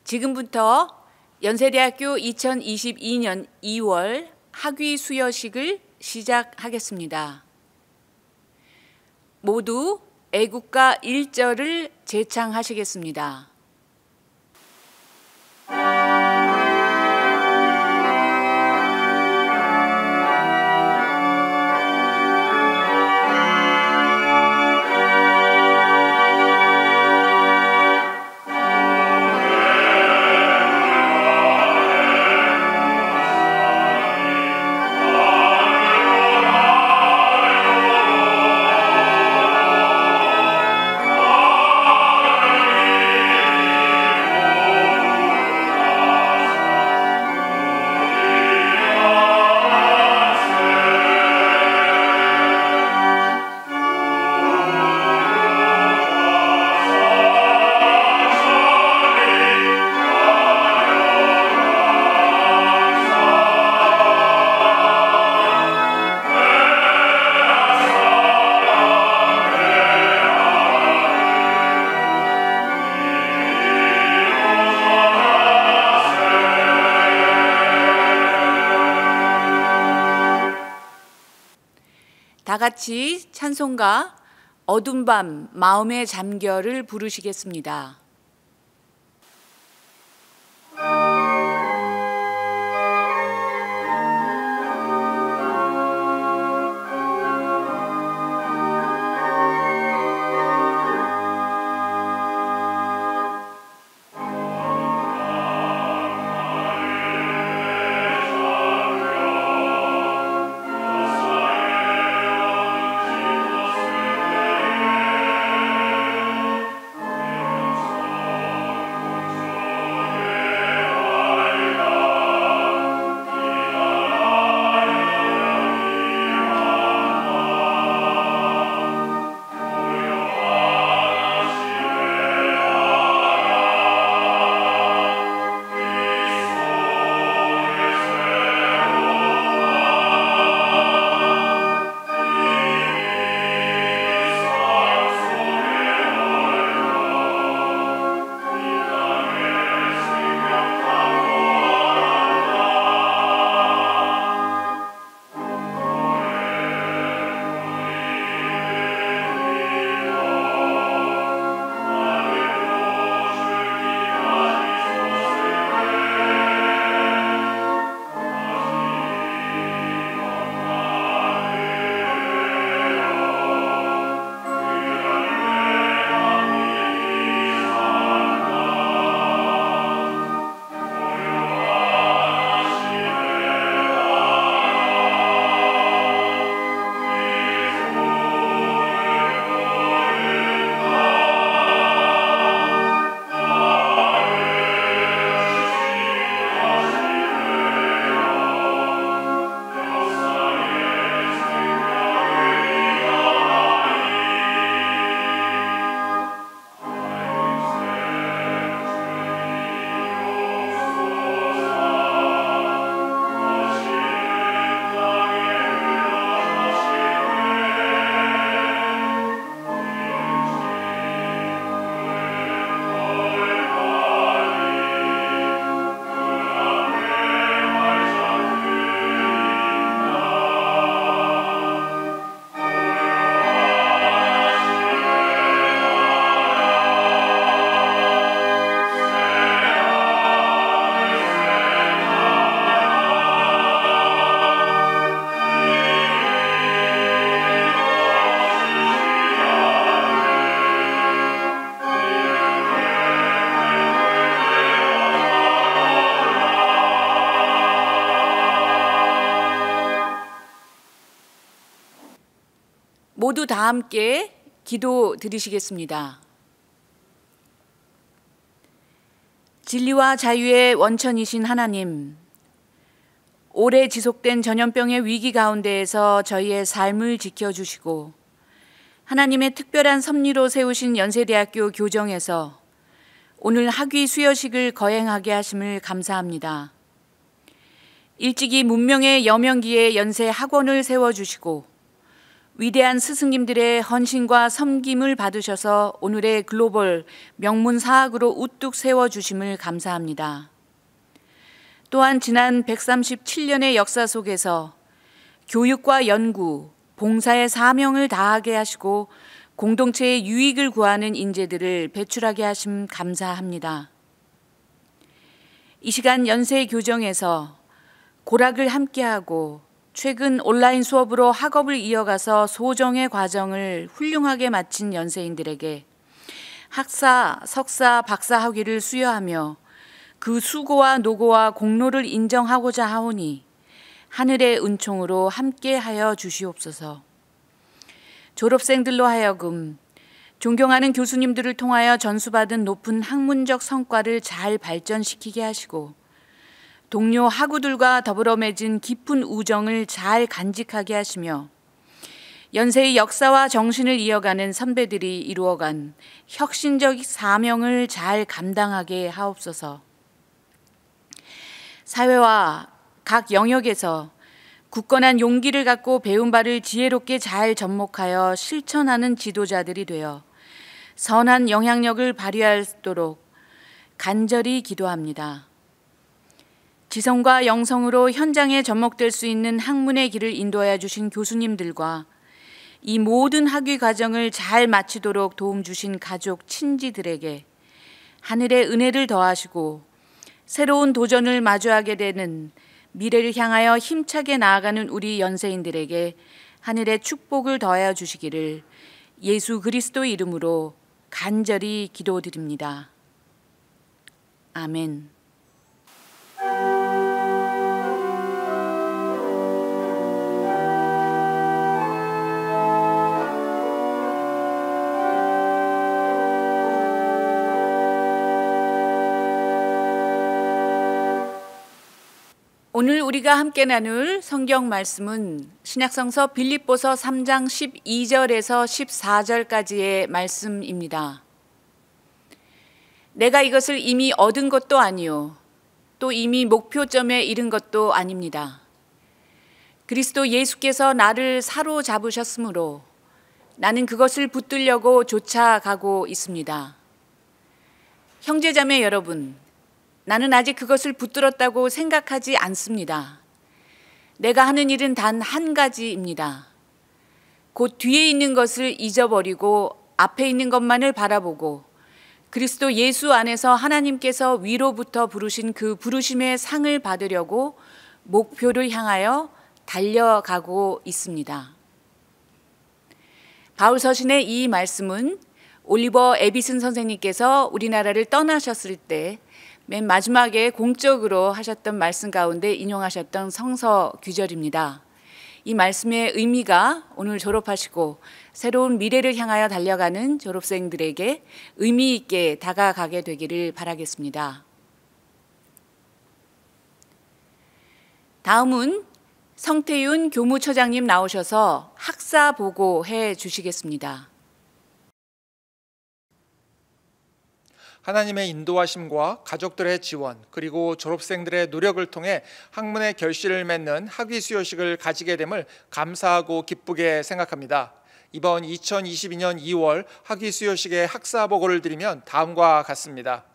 지금부터 연세대학교 2022년 2월 학위 수여식을 시작하겠습니다. 모두 애국가 1절을 제창하시겠습니다. 다 같이 찬송가 어둠 밤 마음의 잠결을 부르시겠습니다. 모두 다 함께 기도 드리시겠습니다. 진리와 자유의 원천이신 하나님, 오래 지속된 전염병의 위기 가운데에서 저희의 삶을 지켜주시고 하나님의 특별한 섭리로 세우신 연세대학교 교정에서 오늘 학위 수여식을 거행하게 하심을 감사합니다. 일찍이 문명의 여명기에 연세 학원을 세워주시고 위대한 스승님들의 헌신과 섬김을 받으셔서 오늘의 글로벌 명문사학으로 우뚝 세워주심을 감사합니다. 또한 지난 137년의 역사 속에서 교육과 연구, 봉사의 사명을 다하게 하시고 공동체의 유익을 구하는 인재들을 배출하게 하심 감사합니다. 이 시간 연세 교정에서 고락을 함께하고 최근 온라인 수업으로 학업을 이어가서 소정의 과정을 훌륭하게 마친 연세인들에게 학사, 석사, 박사 학위를 수여하며 그 수고와 노고와 공로를 인정하고자 하오니 하늘의 은총으로 함께하여 주시옵소서. 졸업생들로 하여금 존경하는 교수님들을 통하여 전수받은 높은 학문적 성과를 잘 발전시키게 하시고 동료 학우들과 더불어 맺은 깊은 우정을 잘 간직하게 하시며 연세의 역사와 정신을 이어가는 선배들이 이루어간 혁신적 사명을 잘 감당하게 하옵소서. 사회와 각 영역에서 굳건한 용기를 갖고 배운 바를 지혜롭게 잘 접목하여 실천하는 지도자들이 되어 선한 영향력을 발휘하도록 간절히 기도합니다. 지성과 영성으로 현장에 접목될 수 있는 학문의 길을 인도하여 주신 교수님들과 이 모든 학위 과정을 잘 마치도록 도움 주신 가족, 친지들에게 하늘의 은혜를 더하시고 새로운 도전을 마주하게 되는 미래를 향하여 힘차게 나아가는 우리 연세인들에게 하늘의 축복을 더하여 주시기를 예수 그리스도 이름으로 간절히 기도드립니다. 아멘. 오늘 우리가 함께 나눌 성경 말씀은 신약성서 빌립보서 3장 12절에서 14절까지의 말씀입니다. 내가 이것을 이미 얻은 것도 아니요 또 이미 목표점에 이른 것도 아닙니다. 그리스도 예수께서 나를 사로잡으셨으므로 나는 그것을 붙들려고 쫓아가고 있습니다. 형제자매 여러분, 나는 아직 그것을 붙들었다고 생각하지 않습니다. 내가 하는 일은 단 한 가지입니다. 곧 뒤에 있는 것을 잊어버리고 앞에 있는 것만을 바라보고 그리스도 예수 안에서 하나님께서 위로부터 부르신 그 부르심의 상을 받으려고 목표를 향하여 달려가고 있습니다. 바울 서신의 이 말씀은 올리버 에비슨 선생님께서 우리나라를 떠나셨을 때 맨 마지막에 공적으로 하셨던 말씀 가운데 인용하셨던 성서 규절입니다. 이 말씀의 의미가 오늘 졸업하시고 새로운 미래를 향하여 달려가는 졸업생들에게 의미 있게 다가가게 되기를 바라겠습니다. 다음은 성태윤 교무처장님 나오셔서 학사 보고해 주시겠습니다. 하나님의 인도하심과 가족들의 지원 그리고 졸업생들의 노력을 통해 학문의 결실을 맺는 학위 수여식을 가지게 됨을 감사하고 기쁘게 생각합니다. 이번 2022년 2월 학위 수여식의 학사 보고를 드리면 다음과 같습니다.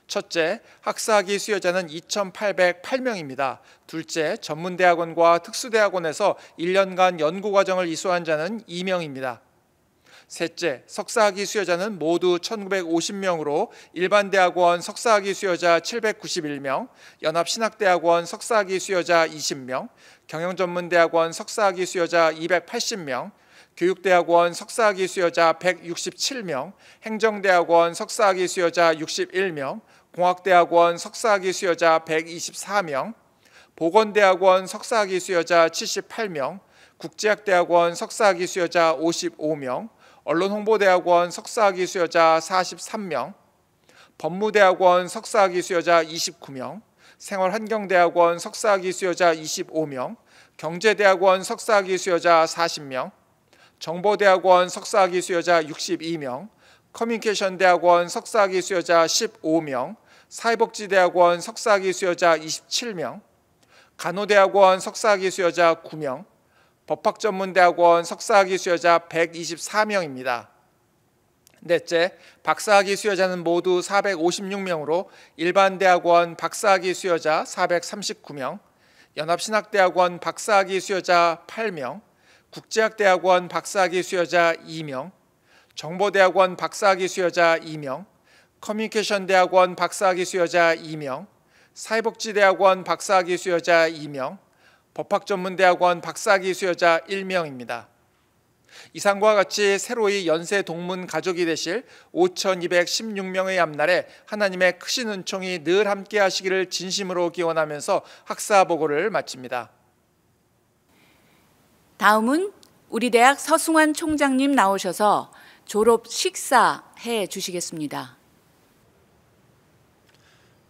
첫째, 학사학위 수여자는 2,808명입니다. 둘째, 전문대학원과 특수대학원에서 1년간 연구과정을 이수한 자는 2명입니다. 셋째, 석사학위 수여자는 모두 1,950명으로 일반대학원 석사학위 수여자 791명, 연합신학대학원 석사학위 수여자 20명, 경영전문대학원 석사학위 수여자 280명, 교육대학원 석사학위 수여자 167명, 행정대학원 석사학위 수여자 61명, 공학대학원 석사학위 수여자 124명, 보건대학원 석사학위 수여자 78명, 국제학대학원 석사학위 수여자 55명, 언론홍보대학원 석사학위 수여자 43명, 법무대학원 석사학위 수여자 29명, 생활환경대학원 석사학위 수여자 25명, 경제대학원 석사학위 수여자 40명, 정보대학원 석사학위 수여자 62명, 커뮤니케이션대학원 석사학위 수여자 15명, 사회복지대학원 석사학위 수여자 27명, 간호대학원 석사학위 수여자 9명, 법학전문대학원 석사학위 수여자 124명입니다. 넷째, 박사학위 수여자는 모두 456명으로 일반대학원 박사학위 수여자 439명, 연합신학대학원 박사학위 수여자 8명, 국제학대학원 박사학위 수여자 2명, 정보대학원 박사학위 수여자 2명, 커뮤니케이션대학원 박사학위 수여자 2명, 사회복지대학원 박사학위 수여자 2명, 법학전문대학원 박사학위 수여자 1명입니다. 이상과 같이 새로이 연세 동문 가족이 되실 5,216명의 앞날에 하나님의 크신 은총이 늘 함께 하시기를 진심으로 기원하면서 학사 보고를 마칩니다. 다음은 우리 대학 서승환 총장님 나오셔서 졸업 식사해 주시겠습니다.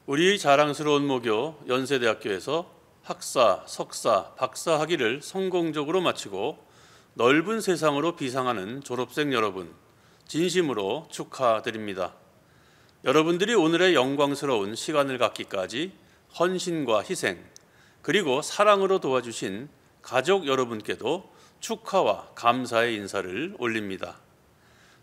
우리 자랑스러운 모교 연세대학교에서 학사, 석사, 박사 학위를 성공적으로 마치고 넓은 세상으로 비상하는 졸업생 여러분, 진심으로 축하드립니다. 여러분들이 오늘의 영광스러운 시간을 갖기까지 헌신과 희생, 그리고 사랑으로 도와주신 가족 여러분께도 축하와 감사의 인사를 올립니다.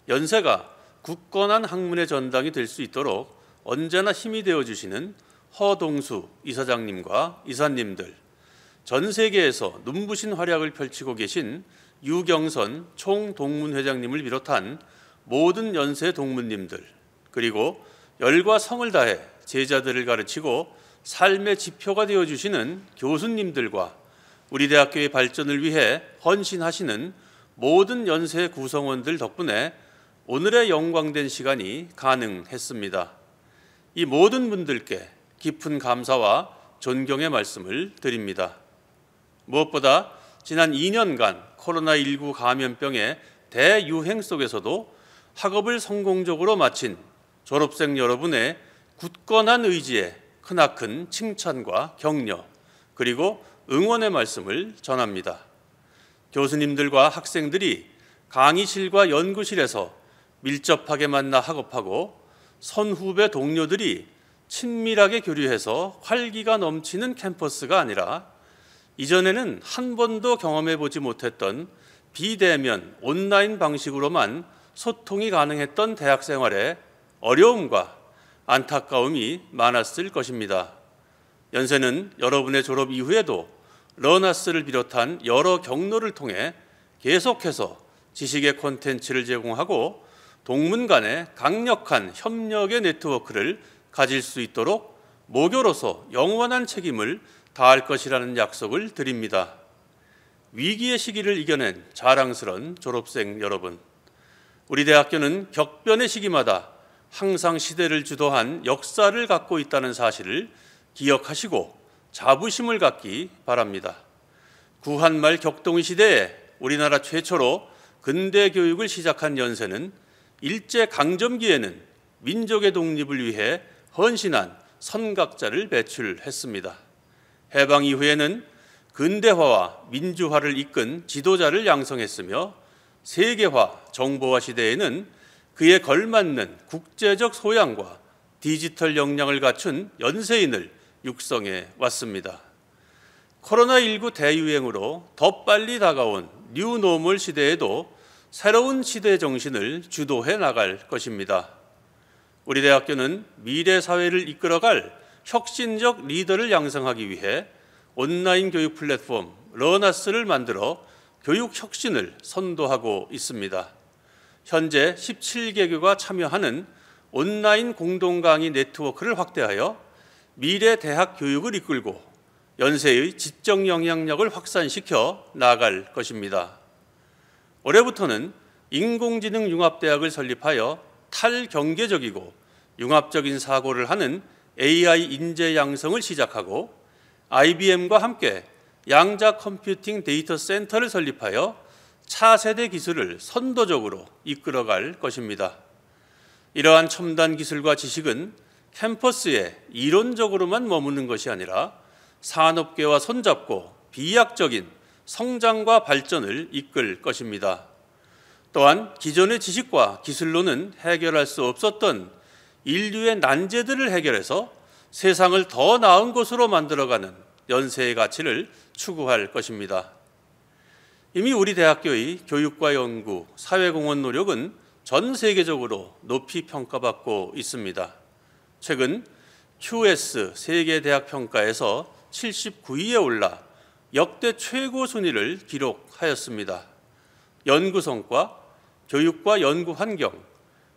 연세가 굳건한 학문의 전당이 될 수 있도록 언제나 힘이 되어주시는 허동수 이사장님과 이사님들, 전 세계에서 눈부신 활약을 펼치고 계신 유경선 총동문회장님을 비롯한 모든 연세 동문님들, 그리고 열과 성을 다해 제자들을 가르치고 삶의 지표가 되어주시는 교수님들과 우리 대학교의 발전을 위해 헌신하시는 모든 연세 구성원들 덕분에 오늘의 영광된 시간이 가능했습니다. 이 모든 분들께 깊은 감사와 존경의 말씀을 드립니다. 무엇보다 지난 2년간 코로나19 감염병의 대유행 속에서도 학업을 성공적으로 마친 졸업생 여러분의 굳건한 의지에 크나큰 칭찬과 격려, 그리고 응원의 말씀을 전합니다. 교수님들과 학생들이 강의실과 연구실에서 밀접하게 만나 학업하고 선후배 동료들이 친밀하게 교류해서 활기가 넘치는 캠퍼스가 아니라 이전에는 한 번도 경험해보지 못했던 비대면 온라인 방식으로만 소통이 가능했던 대학 생활에 어려움과 안타까움이 많았을 것입니다. 연세는 여러분의 졸업 이후에도 러나스를 비롯한 여러 경로를 통해 계속해서 지식의 콘텐츠를 제공하고 동문 간의 강력한 협력의 네트워크를 가질 수 있도록 모교로서 영원한 책임을 다할 것이라는 약속을 드립니다. 위기의 시기를 이겨낸 자랑스러운 졸업생 여러분, 우리 대학교는 격변의 시기마다 항상 시대를 주도한 역사를 갖고 있다는 사실을 기억하시고 자부심을 갖기 바랍니다. 구한말 격동의 시대에 우리나라 최초로 근대 교육을 시작한 연세는 일제강점기에는 민족의 독립을 위해 헌신한 선각자를 배출했습니다. 해방 이후에는 근대화와 민주화를 이끈 지도자를 양성했으며 세계화, 정보화 시대에는 그에 걸맞는 국제적 소양과 디지털 역량을 갖춘 연세인을 육성해 왔습니다. 코로나19 대유행으로 더 빨리 다가온 뉴노멀 시대에도 새로운 시대 정신을 주도해 나갈 것입니다. 우리 대학교는 미래 사회를 이끌어갈 혁신적 리더를 양성하기 위해 온라인 교육 플랫폼 러나스를 만들어 교육 혁신을 선도하고 있습니다. 현재 17개교가 참여하는 온라인 공동 강의 네트워크를 확대하여 미래 대학 교육을 이끌고 연세의 지적 영향력을 확산시켜 나아갈 것입니다. 올해부터는 인공지능 융합대학을 설립하여 탈경계적이고 융합적인 사고를 하는 AI 인재 양성을 시작하고 IBM과 함께 양자 컴퓨팅 데이터 센터를 설립하여 차세대 기술을 선도적으로 이끌어갈 것입니다. 이러한 첨단 기술과 지식은 캠퍼스에 이론적으로만 머무는 것이 아니라 산업계와 손잡고 비약적인 성장과 발전을 이끌 것입니다. 또한 기존의 지식과 기술로는 해결할 수 없었던 인류의 난제들을 해결해서 세상을 더 나은 곳으로 만들어가는 연세의 가치를 추구할 것입니다. 이미 우리 대학교의 교육과 연구, 사회공헌 노력은 전 세계적으로 높이 평가받고 있습니다. 최근 QS 세계대학평가에서 79위에 올라 역대 최고 순위를 기록하였습니다. 연구 성과, 교육과 연구 환경,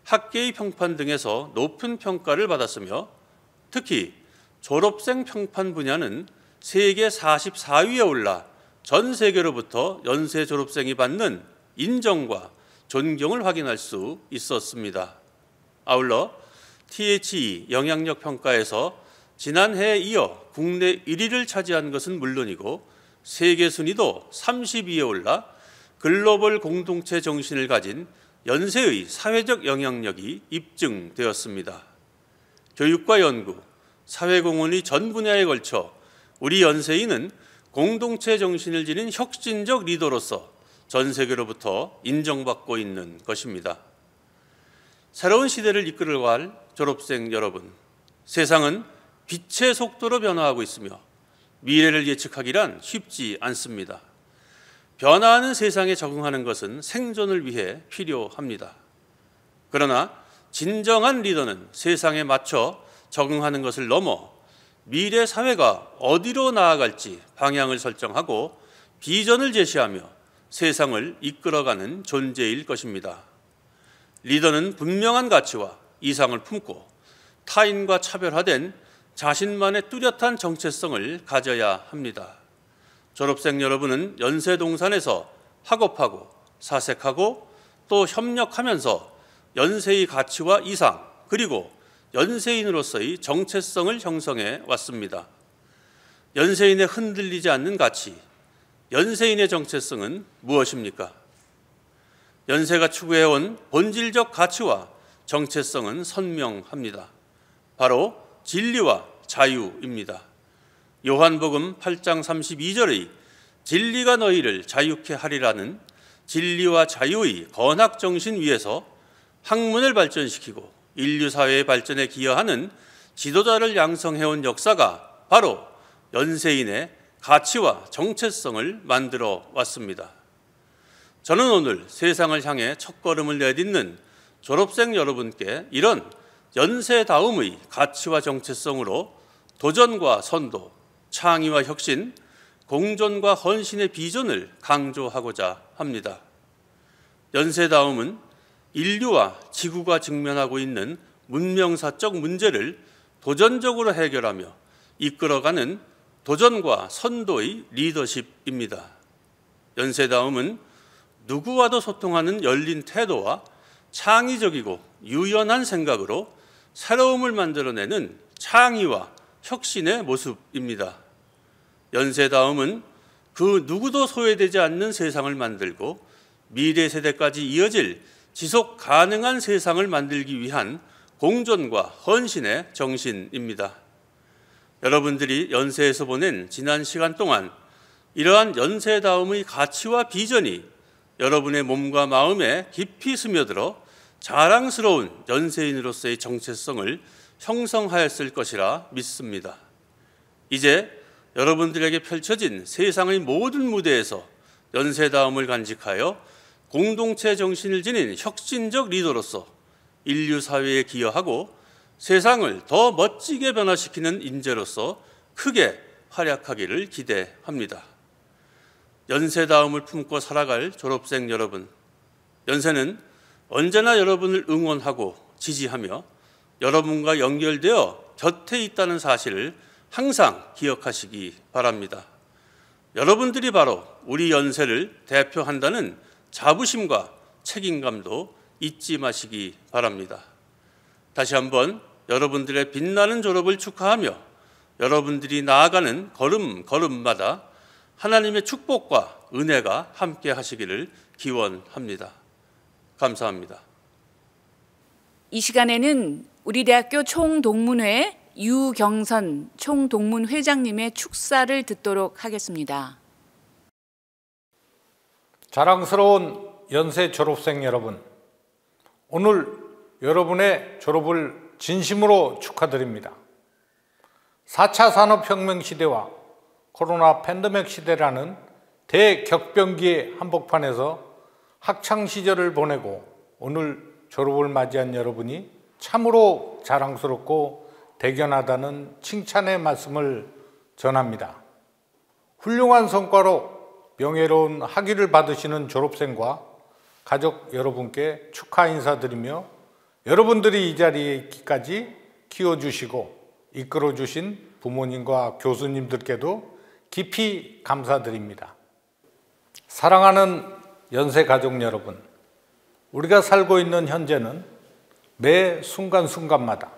학계의 평판 등에서 높은 평가를 받았으며 특히 졸업생 평판 분야는 세계 44위에 올라 전 세계로부터 연세 졸업생이 받는 인정과 존경을 확인할 수 있었습니다. 아울러 THE 영향력 평가에서 지난해에 이어 국내 1위를 차지한 것은 물론이고 세계 순위도 30위에 올라 글로벌 공동체 정신을 가진 연세의 사회적 영향력이 입증되었습니다. 교육과 연구, 사회공헌의 전 분야에 걸쳐 우리 연세인은 공동체 정신을 지닌 혁신적 리더로서 전 세계로부터 인정받고 있는 것입니다. 새로운 시대를 이끌어갈 졸업생 여러분, 세상은 빛의 속도로 변화하고 있으며 미래를 예측하기란 쉽지 않습니다. 변화하는 세상에 적응하는 것은 생존을 위해 필요합니다. 그러나 진정한 리더는 세상에 맞춰 적응하는 것을 넘어 미래 사회가 어디로 나아갈지 방향을 설정하고 비전을 제시하며 세상을 이끌어가는 존재일 것입니다. 리더는 분명한 가치와 이상을 품고 타인과 차별화된 자신만의 뚜렷한 정체성을 가져야 합니다. 졸업생 여러분은 연세동산에서 학업하고 사색하고 또 협력하면서 연세의 가치와 이상 그리고 연세인으로서의 정체성을 형성해 왔습니다. 연세인의 흔들리지 않는 가치, 연세인의 정체성은 무엇입니까? 연세가 추구해온 본질적 가치와 정체성은 선명합니다. 바로 진리와 자유입니다. 요한복음 8장 32절의 진리가 너희를 자유케 하리라는 진리와 자유의 건학 정신 위에서 학문을 발전시키고 인류 사회의 발전에 기여하는 지도자를 양성해온 역사가 바로 연세인의 가치와 정체성을 만들어 왔습니다. 저는 오늘 세상을 향해 첫걸음을 내딛는 졸업생 여러분께 이런 연세다움의 가치와 정체성으로 도전과 선도, 창의와 혁신, 공존과 헌신의 비전을 강조하고자 합니다. 연세다움은 인류와 지구가 직면하고 있는 문명사적 문제를 도전적으로 해결하며 이끌어가는 도전과 선도의 리더십입니다. 연세다움은 누구와도 소통하는 열린 태도와 창의적이고 유연한 생각으로 새로움을 만들어내는 창의와 혁신의 모습입니다. 연세다움은 그 누구도 소외되지 않는 세상을 만들고 미래 세대까지 이어질 지속 가능한 세상을 만들기 위한 공존과 헌신의 정신입니다. 여러분들이 연세에서 보낸 지난 시간 동안 이러한 연세다움의 가치와 비전이 여러분의 몸과 마음에 깊이 스며들어 자랑스러운 연세인으로서의 정체성을 형성하였을 것이라 믿습니다. 이제 여러분들에게 펼쳐진 세상의 모든 무대에서 연세다움을 간직하여 공동체 정신을 지닌 혁신적 리더로서 인류 사회에 기여하고 세상을 더 멋지게 변화시키는 인재로서 크게 활약하기를 기대합니다. 연세다움을 품고 살아갈 졸업생 여러분, 연세는 언제나 여러분을 응원하고 지지하며 여러분과 연결되어 곁에 있다는 사실을 항상 기억하시기 바랍니다. 여러분들이 바로 우리 연세를 대표한다는 자부심과 책임감도 잊지 마시기 바랍니다. 다시 한번 여러분들의 빛나는 졸업을 축하하며 여러분들이 나아가는 걸음걸음마다 하나님의 축복과 은혜가 함께 하시기를 기원합니다. 감사합니다. 이 시간에는 우리 대학교 총동문회 유경선 총동문회장님의 축사를 듣도록 하겠습니다. 자랑스러운 연세 졸업생 여러분, 오늘 여러분의 졸업을 진심으로 축하드립니다. 4차 산업혁명 시대와 코로나 팬데믹 시대라는 대격변기의 한복판에서 학창시절을 보내고 오늘 졸업을 맞이한 여러분이 참으로 자랑스럽고 대견하다는 칭찬의 말씀을 전합니다. 훌륭한 성과로 명예로운 학위를 받으시는 졸업생과 가족 여러분께 축하 인사드리며 여러분들이 이 자리에 있기까지 키워주시고 이끌어주신 부모님과 교수님들께도 깊이 감사드립니다. 사랑하는 연세가족 여러분, 우리가 살고 있는 현재는 매 순간순간마다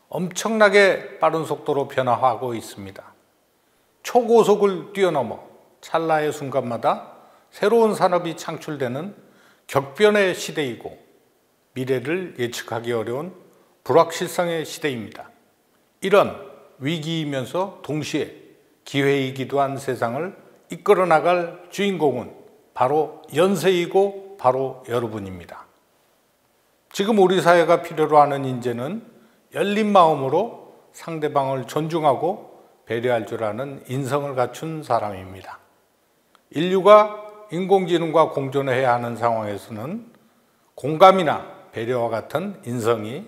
엄청나게 빠른 속도로 변화하고 있습니다. 초고속을 뛰어넘어 찰나의 순간마다 새로운 산업이 창출되는 격변의 시대이고 미래를 예측하기 어려운 불확실성의 시대입니다. 이런 위기이면서 동시에 기회이기도 한 세상을 이끌어 나갈 주인공은 바로 연세이고 바로 여러분입니다. 지금 우리 사회가 필요로 하는 인재는 열린 마음으로 상대방을 존중하고 배려할 줄 아는 인성을 갖춘 사람입니다. 인류가 인공지능과 공존해야 하는 상황에서는 공감이나 배려와 같은 인성이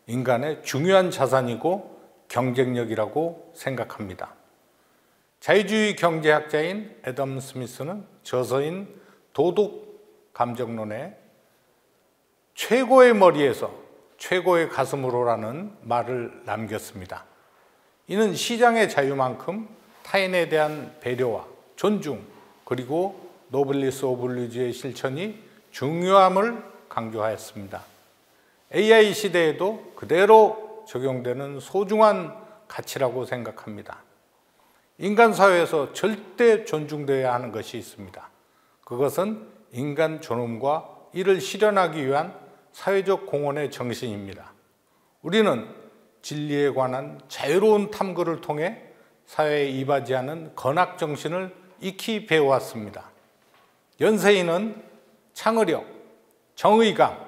인간의 중요한 자산이고 경쟁력이라고 생각합니다. 자유주의 경제학자인 애덤 스미스는 저서인 도덕 감정론에 최고의 머리에서 최고의 가슴으로라는 말을 남겼습니다. 이는 시장의 자유만큼 타인에 대한 배려와 존중 그리고 노블리스 오블리주의 실천이 중요함을 강조하였습니다. AI 시대에도 그대로 적용되는 소중한 가치라고 생각합니다. 인간 사회에서 절대 존중되어야 하는 것이 있습니다. 그것은 인간 존엄과 이를 실현하기 위한 사회적 공헌의 정신입니다. 우리는 진리에 관한 자유로운 탐구를 통해 사회에 이바지하는 건학 정신을 익히 배워왔습니다. 연세인은 창의력, 정의감,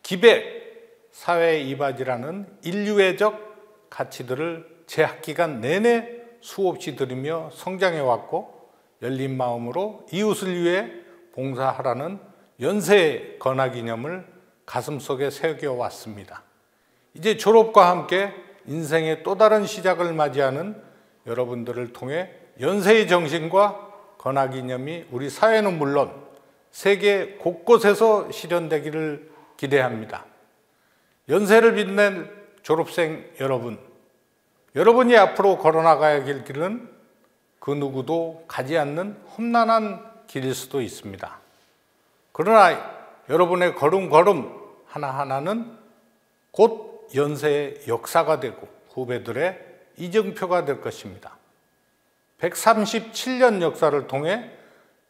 기백, 사회에 이바지라는 인류애적 가치들을 제 학기간 내내 수없이 들으며 성장해왔고 열린 마음으로 이웃을 위해 봉사하라는 연세의 건학 이념을 가슴속에 새겨왔습니다. 이제 졸업과 함께 인생의 또 다른 시작을 맞이하는 여러분들을 통해 연세의 정신과 건학 이념이 우리 사회는 물론 세계 곳곳에서 실현되기를 기대합니다. 연세를 빛낸 졸업생 여러분, 여러분이 앞으로 걸어나가야 할 길은 그 누구도 가지 않는 험난한 길일 수도 있습니다. 그러나 여러분의 걸음걸음 하나하나는 곧 연세의 역사가 되고 후배들의 이정표가 될 것입니다. 137년 역사를 통해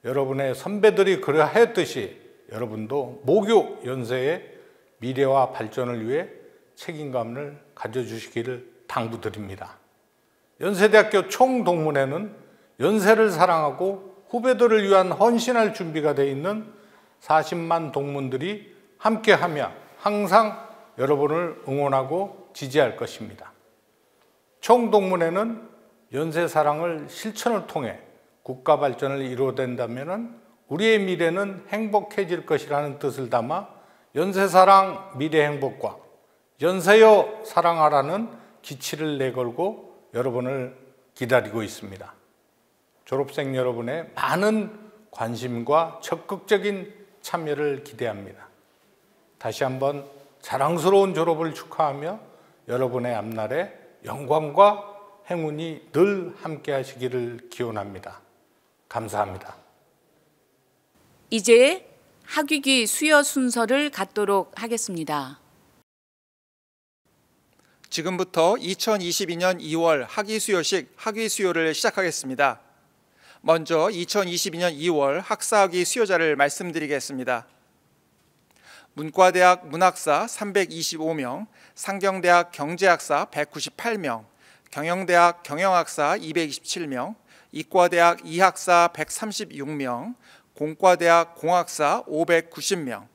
여러분의 선배들이 그러하였듯이 여러분도 모교 연세의 미래와 발전을 위해 책임감을 가져주시기를 당부드립니다. 연세대학교 총동문회는 연세를 사랑하고 후배들을 위한 헌신할 준비가 되어 있는 40만 동문들이 함께하며 항상 여러분을 응원하고 지지할 것입니다. 총동문회는 연세 사랑을 실천을 통해 국가 발전을 이루어낸다면 우리의 미래는 행복해질 것이라는 뜻을 담아 연세 사랑 미래 행복과 연세여 사랑하라는 기치를 내걸고 여러분을 기다리고 있습니다. 졸업생 여러분의 많은 관심과 적극적인 참여를 기대합니다. 다시 한번 자랑스러운 졸업을 축하하며 여러분의 앞날에 영광과 행운이 늘 함께 하시기를 기원합니다. 감사합니다. 이제 학위기 수여 순서를 갖도록 하겠습니다. 지금부터 2022년 2월 학위 수여식 학위 수여를 시작하겠습니다. 먼저 2022년 2월 학사학위 수여자를 말씀드리겠습니다. 문과대학 문학사 325명, 상경대학 경제학사 198명, 경영대학 경영학사 227명, 이과대학 이학사 136명, 공과대학 공학사 590명,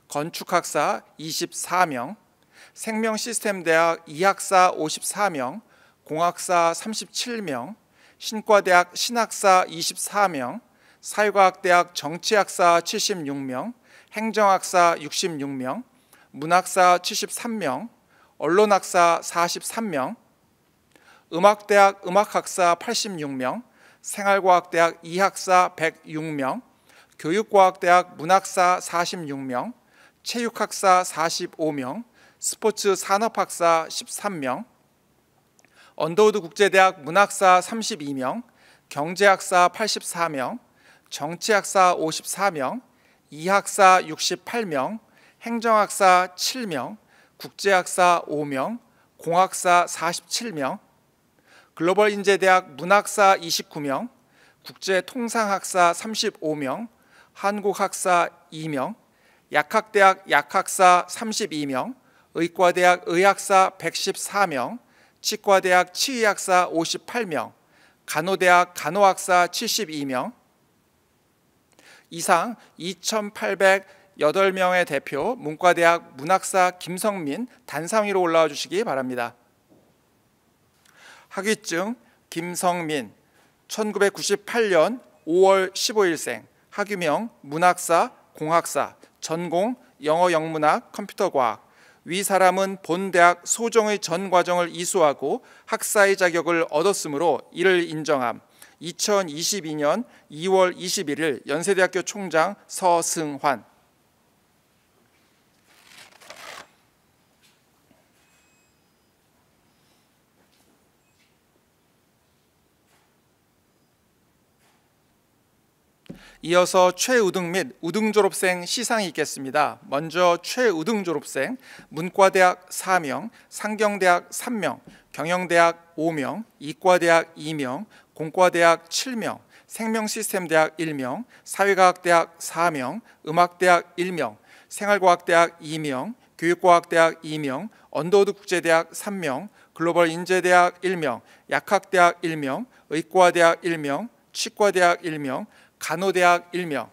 건축학사 24명, 생명시스템대학 이학사 54명, 공학사 37명, 신과대학 신학사 24명, 사회과학대학 정치학사 76명, 행정학사 66명, 문학사 73명, 언론학사 43명, 음악대학 음악학사 86명, 생활과학대학 이학사 106명, 교육과학대학 문학사 46명, 체육학사 45명, 스포츠산업학사 13명, 언더우드 국제대학 문학사 32명, 경제학사 84명, 정치학사 54명, 이학사 68명, 행정학사 7명, 국제학사 5명, 공학사 47명, 글로벌인재대학 문학사 29명, 국제통상학사 35명, 한국학사 2명, 약학대학 약학사 32명, 의과대학 의학사 114명, 치과대학 치의학사 58명, 간호대학 간호학사 72명, 이상 2,808명의 대표 문과대학 문학사 김성민 단상 위로 올라와 주시기 바랍니다. 학위증 김성민 1998년 5월 15일생, 학위명 문학사, 공학사, 전공 영어 영문학 컴퓨터과학. 위 사람은 본 대학 소정의 전 과정을 이수하고 학사의 자격을 얻었으므로 이를 인정함. 2022년 2월 21일 연세대학교 총장 서승환. 이어서 최우등 및 우등 졸업생 시상이 있겠습니다. 먼저 최우등 졸업생 문과대학 4명, 상경대학 3명, 경영대학 5명, 이과대학 2명, 공과대학 7명, 생명시스템대학 1명, 사회과학대학 4명, 음악대학 1명, 생활과학대학 2명, 교육과학대학 2명, 언더우드 국제대학 3명, 글로벌인재대학 1명, 약학대학 1명, 의과대학 1명, 치과대학 1명, 간호대학 1명.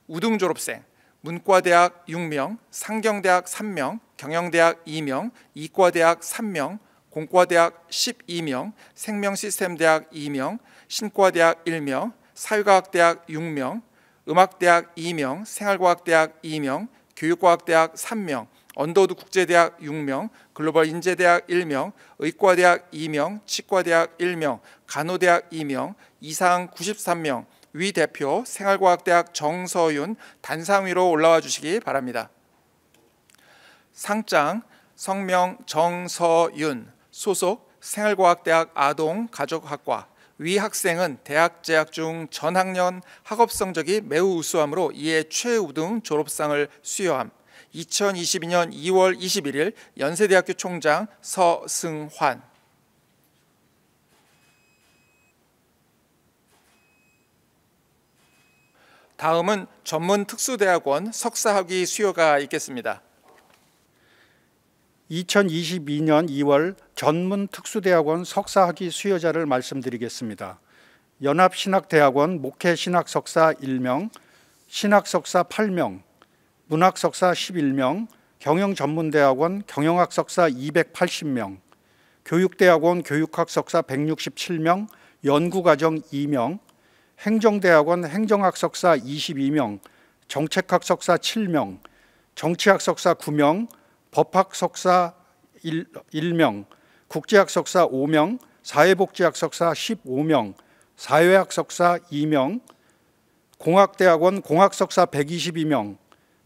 우등 졸업생 문과대학 6명, 상경대학 3명, 경영대학 2명, 이과대학 3명, 공과대학 12명, 생명시스템대학 2명, 신과대학 1명, 사회과학대학 6명, 음악대학 2명, 생활과학대학 2명, 교육과학대학 3명, 언더우드 국제대학 6명, 글로벌인재대학 1명, 의과대학 2명, 치과대학 1명, 간호대학 2명, 이상 93명, 위 대표 생활과학대학 정서윤 단상 위로 올라와 주시기 바랍니다. 상장 성명 정서윤, 소속 생활과학대학 아동가족학과. 위 학생은 대학 재학 중 전학년 학업 성적이 매우 우수하므로 이에 최우등 졸업상을 수여함. 2022년 2월 21일 연세대학교 총장 서승환. 다음은 전문특수대학원 석사학위 수여가 있겠습니다. 2022년 2월 전문특수대학원 석사학위 수여자를 말씀드리겠습니다. 연합신학대학원 목회신학석사 1명, 신학석사 8명, 문학석사 11명, 경영전문대학원 경영학석사 280명, 교육대학원 교육학석사 167명, 연구과정 2명, 행정대학원 행정학석사 22명, 정책학석사 7명, 정치학석사 9명, 법학석사 1명, 국제학석사 5명, 사회복지학석사 15명, 사회학석사 2명, 공학대학원 공학석사 122명,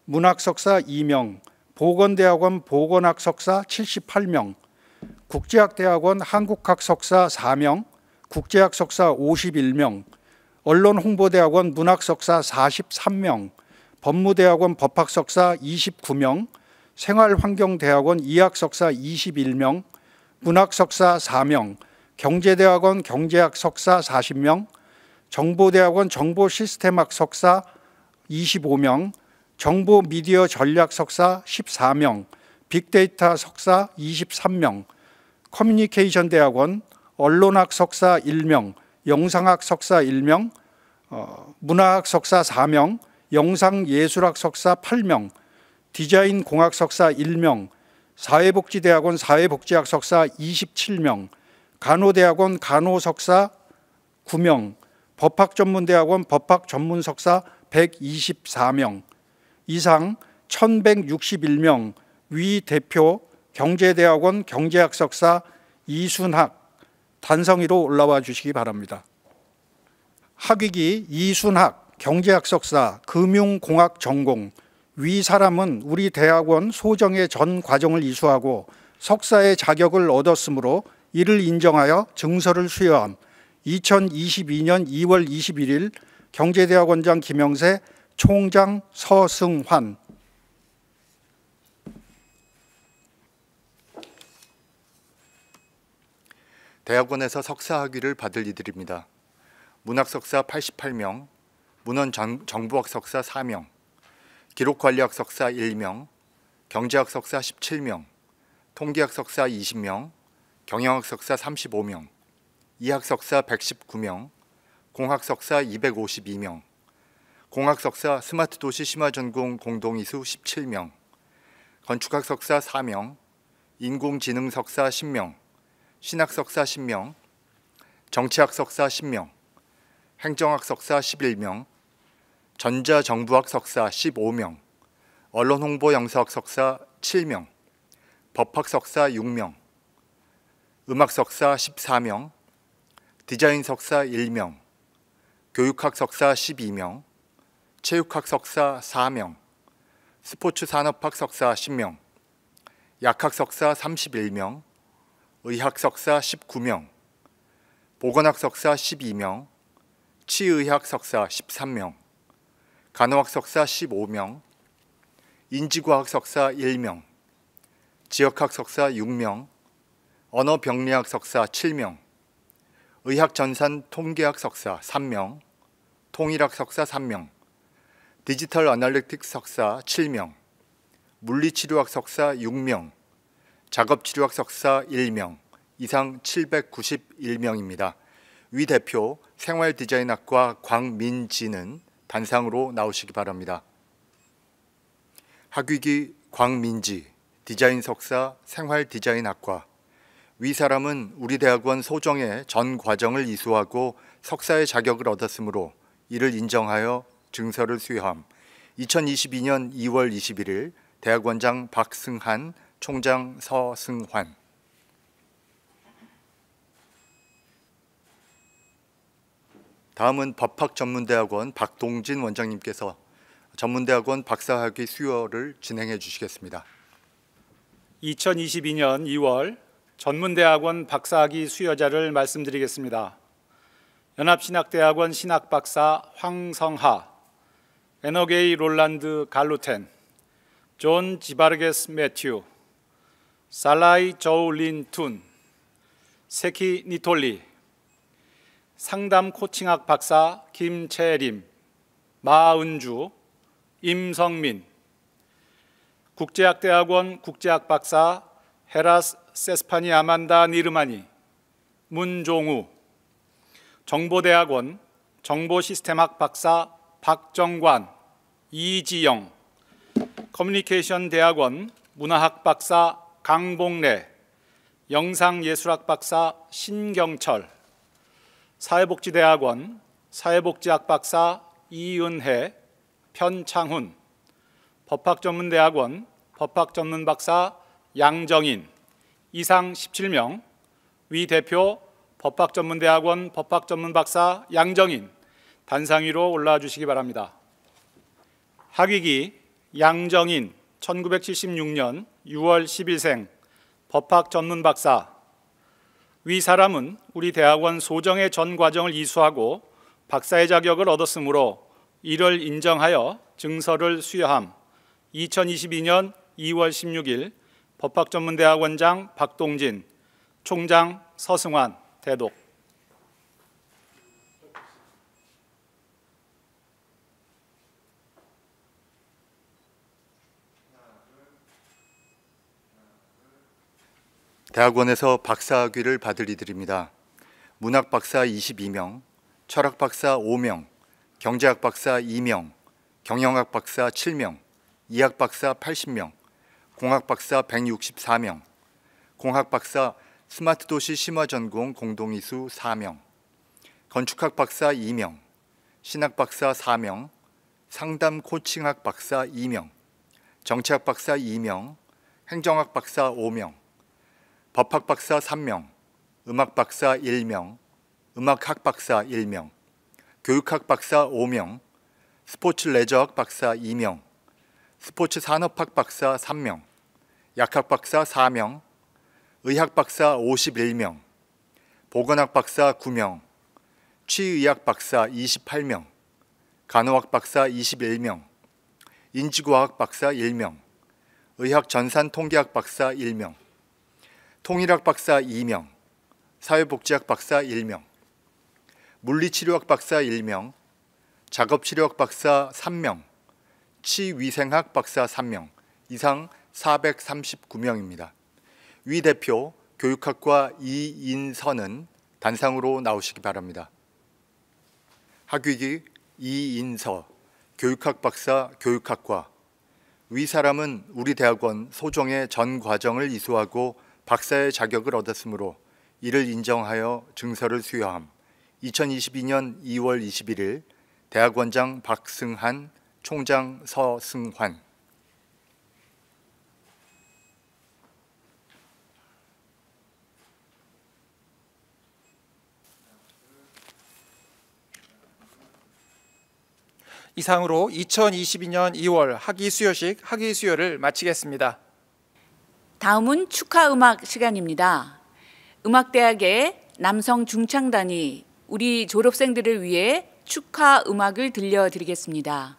문학석사 2명, 보건대학원 보건학석사 78명, 국제학대학원 한국학석사 4명, 국제학석사 51명, 언론홍보대학원 문학석사 43명, 법무대학원 법학석사 29명, 생활환경대학원 이학석사 21명, 문학석사 4명, 경제대학원 경제학석사 40명, 정보대학원 정보시스템학 석사 25명, 정보미디어 전략석사 14명, 빅데이터 석사 23명, 커뮤니케이션대학원 언론학 석사 1명, 영상학 석사 1명, 문화학 석사 4명, 영상예술학 석사 8명, 디자인공학 석사 1명, 사회복지대학원 사회복지학 석사 27명, 간호대학원 간호석사 9명, 법학전문대학원 법학전문석사 124명, 이상 1161명, 위 대표 경제대학원 경제학 석사 이순학 단성위로 올라와 주시기 바랍니다. 학위기 이순학 경제학 석사 금융공학 전공, 위 사람은 우리 대학원 소정의 전 과정을 이수하고 석사의 자격을 얻었으므로 이를 인정하여 증서를 수여함. 2022년 2월 21일 경제대학원장 김영세, 총장 서승환. 대학원에서 석사 학위를 받을 이들입니다. 문학석사 88명, 문헌정보학 석사 4명, 기록관리학 석사 1명, 경제학 석사 17명, 통계학 석사 20명, 경영학 석사 35명, 이학 석사 119명, 공학 석사 252명, 공학 석사 스마트 도시 심화 전공 공동이수 17명, 건축학 석사 4명, 인공지능 석사 10명, 신학 석사 10명, 정치학 석사 10명, 행정학 석사 11명, 전자정부학 석사 15명, 언론홍보영서학 석사 7명, 법학 석사 6명, 음악 석사 14명, 디자인 석사 1명, 교육학 석사 12명, 체육학 석사 4명, 스포츠 산업학 석사 10명, 약학 석사 31명, 의학 석사 19명, 보건학 석사 12명, 치의학 석사 13명, 간호학 석사 15명, 인지과학 석사 1명, 지역학 석사 6명, 언어병리학 석사 7명, 의학전산 통계학 석사 3명, 통일학 석사 3명, 디지털 어널리틱스 석사 7명, 물리치료학 석사 6명, 작업치료학 석사 1명, 이상 791명입니다. 위 대표 생활디자인학과 광민지는 단상으로 나오시기 바랍니다. 학위기 광민지, 디자인 석사 생활디자인학과. 위 사람은 우리 대학원 소정의 전 과정을 이수하고 석사의 자격을 얻었으므로 이를 인정하여 증서를 수여함. 2022년 2월 21일 대학원장 박승한, 총장 서승환. 다음은 법학전문대학원 박동진 원장님께서 전문대학원 박사학위 수여를 진행해 주시겠습니다. 2022년 2월 전문대학원 박사학위 수여자를 말씀드리겠습니다. 연합신학대학원 신학박사 황성하, 에너게이 롤란드 갈루텐, 존 지바르게스 매튜, 살라이 조울린 툰, 세키 니톨리, 상담 코칭학 박사 김채림, 마은주, 임성민, 국제학대학원 국제학 박사 헤라스 세스파니 아만다 니르마니, 문종우, 정보대학원 정보시스템학 박사 박정관, 이지영, 커뮤니케이션 대학원 문화학 박사 강봉래, 영상예술학 박사 신경철, 사회복지대학원 사회복지학 박사 이은혜, 편창훈, 법학전문대학원 법학전문박사 양정인, 이상 17명, 위 대표 법학전문대학원 법학전문박사 양정인 단상 위로 올라와 주시기 바랍니다. 학위기 양정인 1976년 6월 10일생 법학전문박사. 위 사람은 우리 대학원 소정의 전 과정을 이수하고 박사의 자격을 얻었으므로 이를 인정하여 증서를 수여함. 2022년 2월 16일 법학전문대학원장 박동진, 총장 서승환, 대독. 대학원에서 박사학위를 받을 이들입니다. 문학 박사 22명, 철학 박사 5명, 경제학 박사 2명, 경영학 박사 7명, 이학 박사 80명, 공학 박사 164명, 공학 박사 스마트 도시 심화 전공 공동이수 4명, 건축학 박사 2명, 신학 박사 4명, 상담 코칭학 박사 2명, 정치학 박사 2명, 행정학 박사 5명, 법학 박사 3명, 음악 박사 1명, 음악학 박사 1명, 교육학 박사 5명, 스포츠 레저학 박사 2명, 스포츠 산업학 박사 3명, 약학 박사 4명, 의학 박사 51명, 보건학 박사 9명, 취의학 박사 28명, 간호학 박사 21명, 인지과학 박사 1명, 의학 전산 통계학 박사 1명, 통일학 박사 2명, 사회복지학 박사 1명, 물리치료학 박사 1명, 작업치료학 박사 3명, 치위생학 박사 3명, 이상 439명입니다. 위 대표 교육학과 이인선은 단상으로 나오시기 바랍니다. 학위기 이인서 교육학 박사 교육학과. 위 사람은 우리 대학원 소정의 전 과정을 이수하고 박사의 자격을 얻었으므로 이를 인정하여 증서를 수여함. 2022년 2월 21일 대학원장 박승한, 총장 서승환. 이상으로 2022년 2월 학위 수여식 학위 수여를 마치겠습니다. 다음은 축하 음악 시간입니다. 음악대학의 남성 중창단이 우리 졸업생들을 위해 축하 음악을 들려드리겠습니다.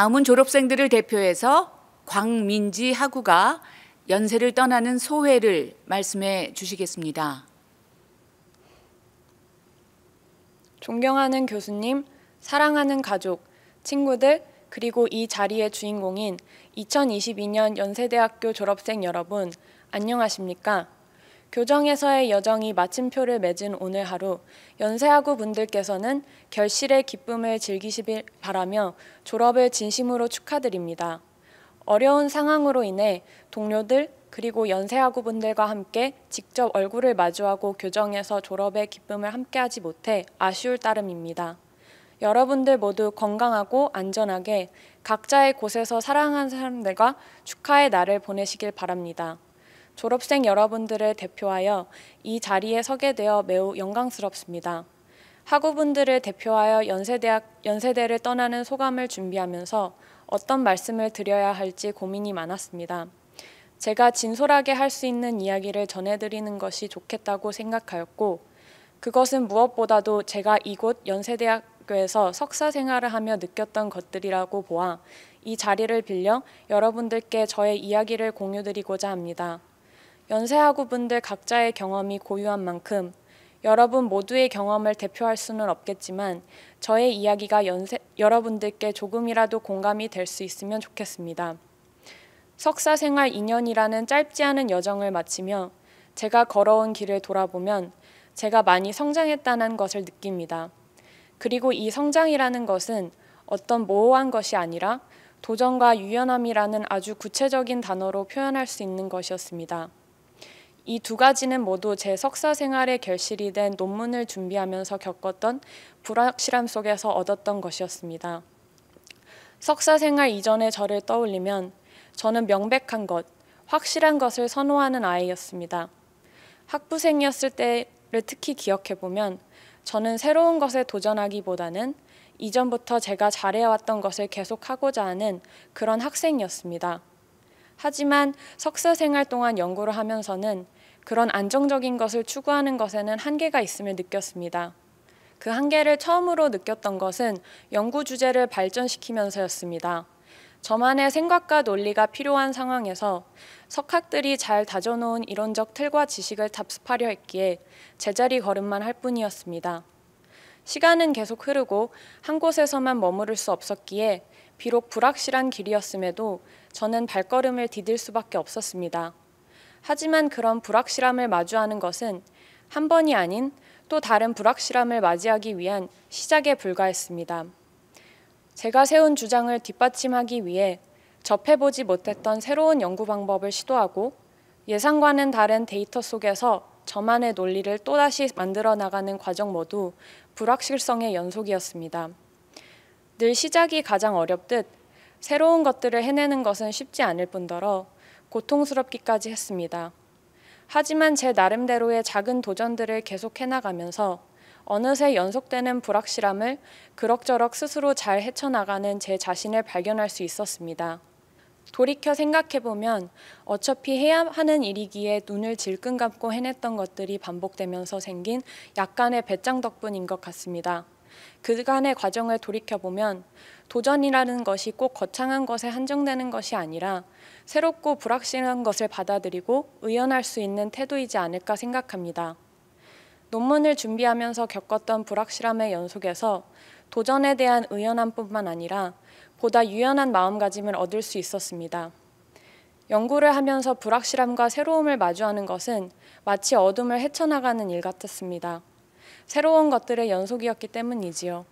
다음은 졸업생들을 대표해서 광민지 학우가 연세를 떠나는 소회를 말씀해 주시겠습니다. 존경하는 교수님, 사랑하는 가족, 친구들, 그리고 이 자리의 주인공인 2022년 연세대학교 졸업생 여러분, 안녕하십니까? 교정에서의 여정이 마침표를 맺은 오늘 하루, 연세학우 분들께서는 결실의 기쁨을 즐기시길 바라며 졸업을 진심으로 축하드립니다. 어려운 상황으로 인해 동료들 그리고 연세학우 분들과 함께 직접 얼굴을 마주하고 교정에서 졸업의 기쁨을 함께하지 못해 아쉬울 따름입니다. 여러분들 모두 건강하고 안전하게 각자의 곳에서 사랑하는 사람들과 축하의 날을 보내시길 바랍니다. 졸업생 여러분들을 대표하여 이 자리에 서게 되어 매우 영광스럽습니다. 학우분들을 대표하여 연세대를 떠나는 소감을 준비하면서 어떤 말씀을 드려야 할지 고민이 많았습니다. 제가 진솔하게 할 수 있는 이야기를 전해드리는 것이 좋겠다고 생각하였고, 그것은 무엇보다도 제가 이곳 연세대학교에서 석사 생활을 하며 느꼈던 것들이라고 보아 이 자리를 빌려 여러분들께 저의 이야기를 공유드리고자 합니다. 연세학우분들 각자의 경험이 고유한 만큼 여러분 모두의 경험을 대표할 수는 없겠지만 저의 이야기가 여러분들께 조금이라도 공감이 될 수 있으면 좋겠습니다. 석사 생활 2년이라는 짧지 않은 여정을 마치며 제가 걸어온 길을 돌아보면 제가 많이 성장했다는 것을 느낍니다. 그리고 이 성장이라는 것은 어떤 모호한 것이 아니라 도전과 유연함이라는 아주 구체적인 단어로 표현할 수 있는 것이었습니다. 이 두 가지는 모두 제 석사 생활의 결실이 된 논문을 준비하면서 겪었던 불확실함 속에서 얻었던 것이었습니다. 석사 생활 이전의 저를 떠올리면 저는 명백한 것, 확실한 것을 선호하는 아이였습니다. 학부생이었을 때를 특히 기억해보면 저는 새로운 것에 도전하기보다는 이전부터 제가 잘해왔던 것을 계속하고자 하는 그런 학생이었습니다. 하지만 석사 생활 동안 연구를 하면서는 그런 안정적인 것을 추구하는 것에는 한계가 있음을 느꼈습니다. 그 한계를 처음으로 느꼈던 것은 연구 주제를 발전시키면서였습니다. 저만의 생각과 논리가 필요한 상황에서 석학들이 잘 다져놓은 이론적 틀과 지식을 답습하려 했기에 제자리 걸음만 할 뿐이었습니다. 시간은 계속 흐르고 한 곳에서만 머무를 수 없었기에 비록 불확실한 길이었음에도 저는 발걸음을 디딜 수밖에 없었습니다. 하지만 그런 불확실함을 마주하는 것은 한 번이 아닌 또 다른 불확실함을 맞이하기 위한 시작에 불과했습니다. 제가 세운 주장을 뒷받침하기 위해 접해보지 못했던 새로운 연구 방법을 시도하고 예상과는 다른 데이터 속에서 저만의 논리를 또다시 만들어 나가는 과정 모두 불확실성의 연속이었습니다. 늘 시작이 가장 어렵듯 새로운 것들을 해내는 것은 쉽지 않을 뿐더러 고통스럽기까지 했습니다. 하지만 제 나름대로의 작은 도전들을 계속 해나가면서 어느새 연속되는 불확실함을 그럭저럭 스스로 잘 헤쳐나가는 제 자신을 발견할 수 있었습니다. 돌이켜 생각해보면 어차피 해야 하는 일이기에 눈을 질끈 감고 해냈던 것들이 반복되면서 생긴 약간의 배짱 덕분인 것 같습니다. 그간의 과정을 돌이켜보면 도전이라는 것이 꼭 거창한 것에 한정되는 것이 아니라 새롭고 불확실한 것을 받아들이고 의연할 수 있는 태도이지 않을까 생각합니다. 논문을 준비하면서 겪었던 불확실함의 연속에서 도전에 대한 의연함뿐만 아니라 보다 유연한 마음가짐을 얻을 수 있었습니다. 연구를 하면서 불확실함과 새로움을 마주하는 것은 마치 어둠을 헤쳐나가는 일 같았습니다. 새로운 것들의 연속이었기 때문이지요.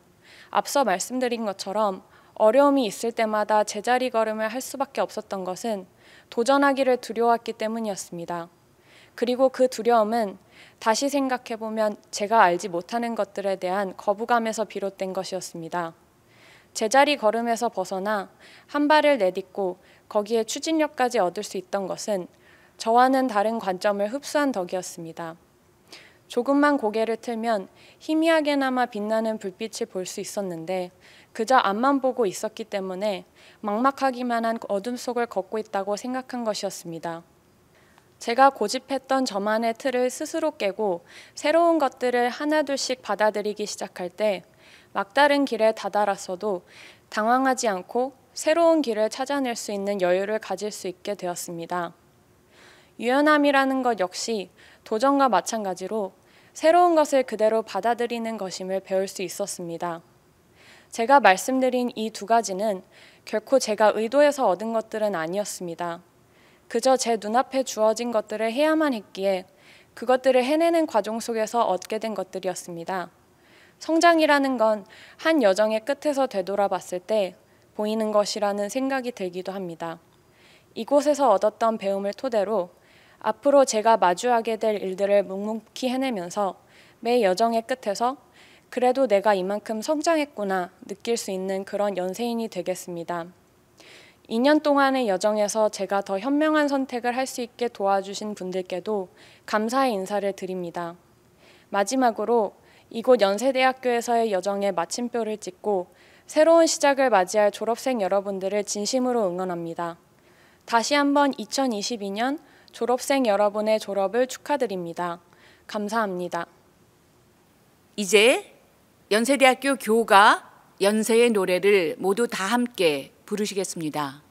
앞서 말씀드린 것처럼 어려움이 있을 때마다 제자리 걸음을 할 수밖에 없었던 것은 도전하기를 두려웠기 때문이었습니다. 그리고 그 두려움은 다시 생각해보면 제가 알지 못하는 것들에 대한 거부감에서 비롯된 것이었습니다. 제자리 걸음에서 벗어나 한 발을 내딛고 거기에 추진력까지 얻을 수 있던 것은 저와는 다른 관점을 흡수한 덕이었습니다. 조금만 고개를 틀면 희미하게나마 빛나는 불빛을 볼 수 있었는데 그저 앞만 보고 있었기 때문에 막막하기만 한 어둠 속을 걷고 있다고 생각한 것이었습니다. 제가 고집했던 저만의 틀을 스스로 깨고 새로운 것들을 하나둘씩 받아들이기 시작할 때 막다른 길에 다다랐어도 당황하지 않고 새로운 길을 찾아낼 수 있는 여유를 가질 수 있게 되었습니다. 유연함이라는 것 역시 도전과 마찬가지로 새로운 것을 그대로 받아들이는 것임을 배울 수 있었습니다. 제가 말씀드린 이 두 가지는 결코 제가 의도해서 얻은 것들은 아니었습니다. 그저 제 눈앞에 주어진 것들을 해야만 했기에 그것들을 해내는 과정 속에서 얻게 된 것들이었습니다. 성장이라는 건 한 여정의 끝에서 되돌아봤을 때 보이는 것이라는 생각이 들기도 합니다. 이곳에서 얻었던 배움을 토대로 앞으로 제가 마주하게 될 일들을 묵묵히 해내면서 매 여정의 끝에서 그래도 내가 이만큼 성장했구나 느낄 수 있는 그런 연세인이 되겠습니다. 2년 동안의 여정에서 제가 더 현명한 선택을 할 수 있게 도와주신 분들께도 감사의 인사를 드립니다. 마지막으로 이곳 연세대학교에서의 여정에 마침표를 찍고 새로운 시작을 맞이할 졸업생 여러분들을 진심으로 응원합니다. 다시 한번 2022년 졸업생 여러분의 졸업을 축하드립니다. 감사합니다. 이제 연세대학교 교가 연세의 노래를 모두 다 함께 부르시겠습니다.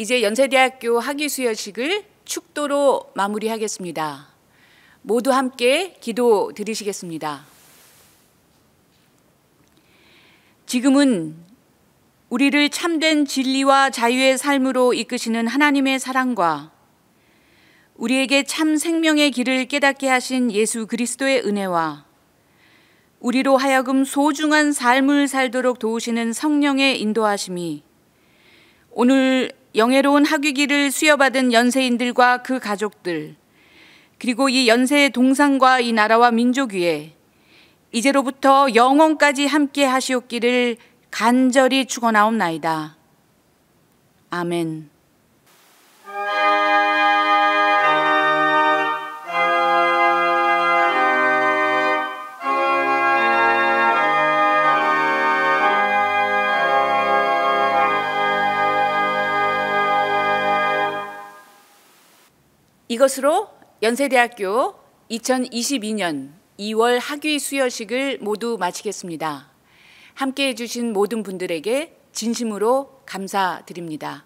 이제 연세대학교 학위 수여식을 축도로 마무리하겠습니다. 모두 함께 기도 드리시겠습니다. 지금은 우리를 참된 진리와 자유의 삶으로 이끄시는 하나님의 사랑과 우리에게 참 생명의 길을 깨닫게 하신 예수 그리스도의 은혜와 우리로 하여금 소중한 삶을 살도록 도우시는 성령의 인도하심이 오늘 영예로운 학위기를 수여받은 연세인들과 그 가족들, 그리고 이 연세의 동상과 이 나라와 민족 위에 이제로부터 영원까지 함께 하시옵기를 간절히 축원하옵나이다. 아멘. 이것으로 연세대학교 2022년 2월 학위 수여식을 모두 마치겠습니다. 함께해 주신 모든 분들에게 진심으로 감사드립니다.